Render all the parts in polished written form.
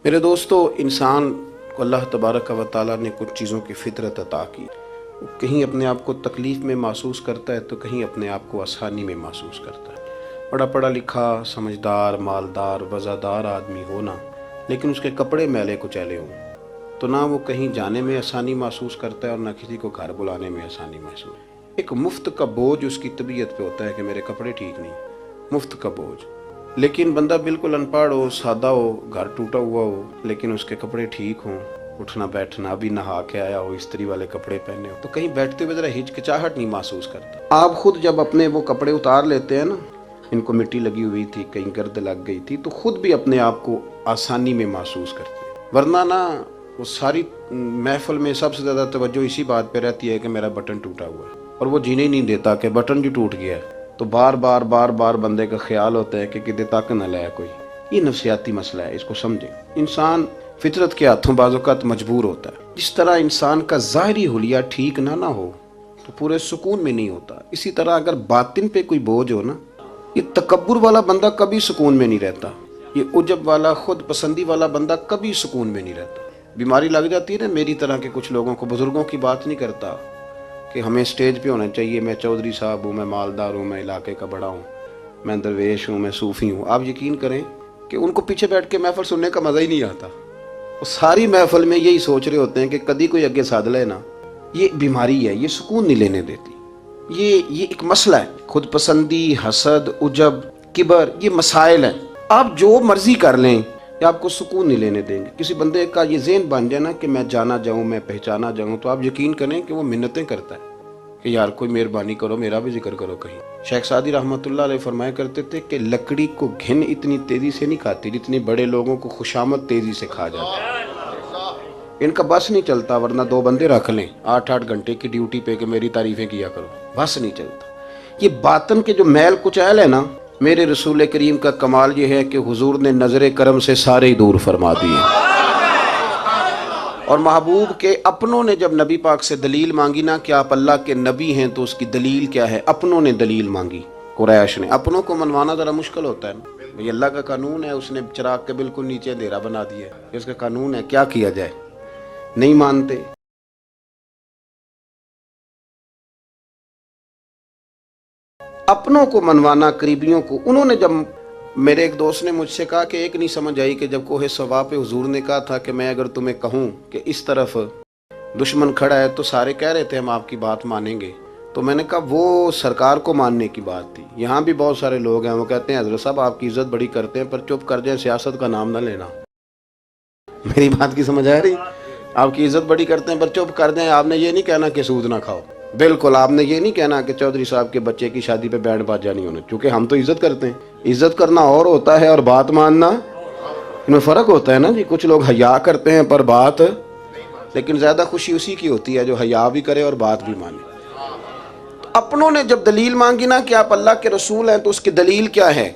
میرے دوستو، انسان کو اللہ تبارک و تعالیٰ نے کچھ چیزوں کی فطرت عطا کی. کہیں اپنے آپ کو تکلیف میں محسوس کرتا ہے تو کہیں اپنے آپ کو آسانی میں محسوس کرتا ہے. بڑا پڑھا لکھا، سمجھدار، مالدار، وزادار آدمی ہونا، لیکن اس کے کپڑے میلے کچیلے ہوں تو نہ وہ کہیں جانے میں آسانی محسوس کرتا ہے اور نہ کسی کو گھر بلانے میں آسانی محسوس. ایک مفت کا بوجھ اس کی طبیعت پہ ہوتا ہے کہ میرے کپڑے ٹھیک نہیں، مفت کا بوجھ. لیکن بندہ بالکل ان پڑھ ہو، سادہ ہو، گھر ٹوٹا ہوا ہو، لیکن اس کے کپڑے ٹھیک ہوں، اٹھنا بیٹھنا، ابھی نہا کے آیا ہو، استری والے کپڑے پہنے ہو، تو کہیں بیٹھتے ہوئے ذرا ہچکچاہٹ نہیں محسوس کرتا. آپ خود جب اپنے وہ کپڑے اتار لیتے ہیں نا، ان کو مٹی لگی ہوئی تھی، کہیں گرد لگ گئی تھی، تو خود بھی اپنے آپ کو آسانی میں محسوس کرتے ہیں. ورنہ نا وہ ساری محفل میں سب سے زیادہ توجہ اسی بات پہ رہتی ہے کہ میرا بٹن ٹوٹا ہوا ہے، اور وہ جینے ہی نہیں دیتا کہ بٹن جو ٹوٹ گیا ہے. تو بار بار بندے کا خیال ہوتا ہے کہ کدے تک نہ لائے کوئی. یہ نفسیاتی مسئلہ ہے، اس کو سمجھیں. انسان فطرت کے ہاتھوں بعض اوقات مجبور ہوتا ہے. جس طرح انسان کا ظاہری حلیہ ٹھیک نہ ہو تو پورے سکون میں نہیں ہوتا، اسی طرح اگر باطن پہ کوئی بوجھ ہو نا، یہ تکبر والا بندہ کبھی سکون میں نہیں رہتا، یہ عجب والا، خود پسندی والا بندہ کبھی سکون میں نہیں رہتا. بیماری لگ جاتی ہے نا میری طرح کے کچھ لوگوں کو. بزرگوں کی بات نہیں کرتا کہ ہمیں اسٹیج پہ ہونا چاہیے، میں چودھری صاحب ہوں، میں مالدار ہوں، میں علاقے کا بڑا ہوں، میں درویش ہوں، میں صوفی ہوں. آپ یقین کریں کہ ان کو پیچھے بیٹھ کے محفل سننے کا مزہ ہی نہیں آتا. وہ ساری محفل میں یہی سوچ رہے ہوتے ہیں کہ کدی کوئی اگے ساتھ لے نا. یہ بیماری ہے، یہ سکون نہیں لینے دیتی. یہ ایک مسئلہ ہے. خود پسندی، حسد، عجب، کبر، یہ مسائل ہیں. آپ جو مرضی کر لیں، یہ آپ کو سکون نہیں لینے دیں گے. کسی بندے کا یہ ذہن بن جائے نا کہ میں جانا جاؤں، میں پہچانا جاؤں، تو آپ یقین کریں کہ وہ منتیں کرتا ہے کہ یار کوئی مہربانی کرو، میرا بھی ذکر کرو کہیں. شیخ سعدی رحمۃ اللہ علیہ فرمایا کرتے تھے کہ لکڑی کو گھن اتنی تیزی سے نہیں کھاتی جتنی بڑے لوگوں کو خوشامد تیزی سے کھا جاتا ہے. ان کا بس نہیں چلتا، ورنہ 2 بندے رکھ لیں 8 گھنٹے کی ڈیوٹی پہ کہ میری تعریفیں کیا کرو، بس نہیں چلتا. یہ باطن کے جو میل کچیل ہے نا، میرے رسول کریم کا کمال یہ ہے کہ حضور نے نظر کرم سے سارے ہی دور فرما دیے. اور محبوب کے اپنوں نے جب نبی پاک سے دلیل مانگی نا کہ آپ اللہ کے نبی ہیں تو اس کی دلیل کیا ہے، اپنوں نے دلیل مانگی. قریش نے. اپنوں کو منوانا ذرا مشکل ہوتا ہے نا بھئی، اللہ کا قانون ہے، اس نے چراغ کے بالکل نیچے اندھیرا بنا دیا ہے، اس کا قانون ہے، کیا کیا جائے. نہیں مانتے. اپنوں کو منوانا، قریبیوں کو. انہوں نے جب، میرے ایک دوست نے مجھ سے کہا کہ ایک نہیں سمجھ آئی کہ جب کوہ صفا پہ حضور نے کہا تھا کہ میں اگر تمہیں کہوں کہ اس طرف دشمن کھڑا ہے تو سارے کہہ رہے تھے ہم آپ کی بات مانیں گے. تو میں نے کہا وہ سرکار کو ماننے کی بات تھی. یہاں بھی بہت سارے لوگ ہیں وہ کہتے ہیں حضرت صاحب آپ کی عزت بڑی کرتے ہیں پر چپ کر جائیں، سیاست کا نام نہ لینا. میری بات کی سمجھ آ رہی؟ آپ کی عزت بڑی کرتے ہیں پر چپ کر جائیں. آپ نے یہ نہیں کہنا کہ سود نہ کھاؤ، بالکل. آپ نے یہ نہیں کہنا کہ چودھری صاحب کے بچے کی شادی پہ بینڈ باجا نہیں ہونا، کیونکہ ہم تو عزت کرتے ہیں. عزت کرنا اور ہوتا ہے اور بات ماننا، ان میں فرق ہوتا ہے نا جی. کچھ لوگ حیا کرتے ہیں پر بات، لیکن زیادہ خوشی اسی کی ہوتی ہے جو حیا بھی کرے اور بات بھی مانے. اپنوں نے جب دلیل مانگی نا کہ آپ اللہ کے رسول ہیں تو اس کی دلیل کیا ہے،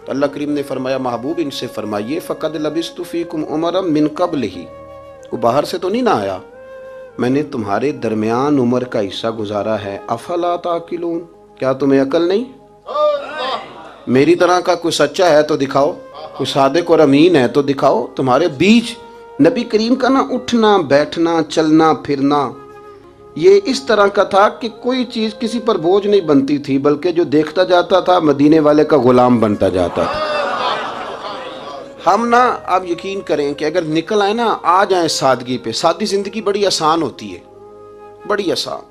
تو اللہ کریم نے فرمایا محبوب ان سے فرمائیے فقد لبثت فیکم عمرا من قبلہ، وہ باہر سے تو نہیں نہ آیا، میں نے تمہارے درمیان عمر کا حصہ گزارا ہے. افلا تعقلون، کیا تمہیں عقل نہیں؟ میری طرح کا کوئی سچا ہے تو دکھاؤ، کوئی صادق اور امین ہے تو دکھاؤ. تمہارے بیچ نبی کریم کا نا اٹھنا بیٹھنا چلنا پھرنا یہ اس طرح کا تھا کہ کوئی چیز کسی پر بوجھ نہیں بنتی تھی، بلکہ جو دیکھتا جاتا تھا مدینے والے کا غلام بنتا جاتا تھا. ہم نا آپ یقین کریں کہ اگر نکل آئے نا، آ جائیں سادگی پہ. سادی زندگی بڑی آسان ہوتی ہے، بڑی آسان.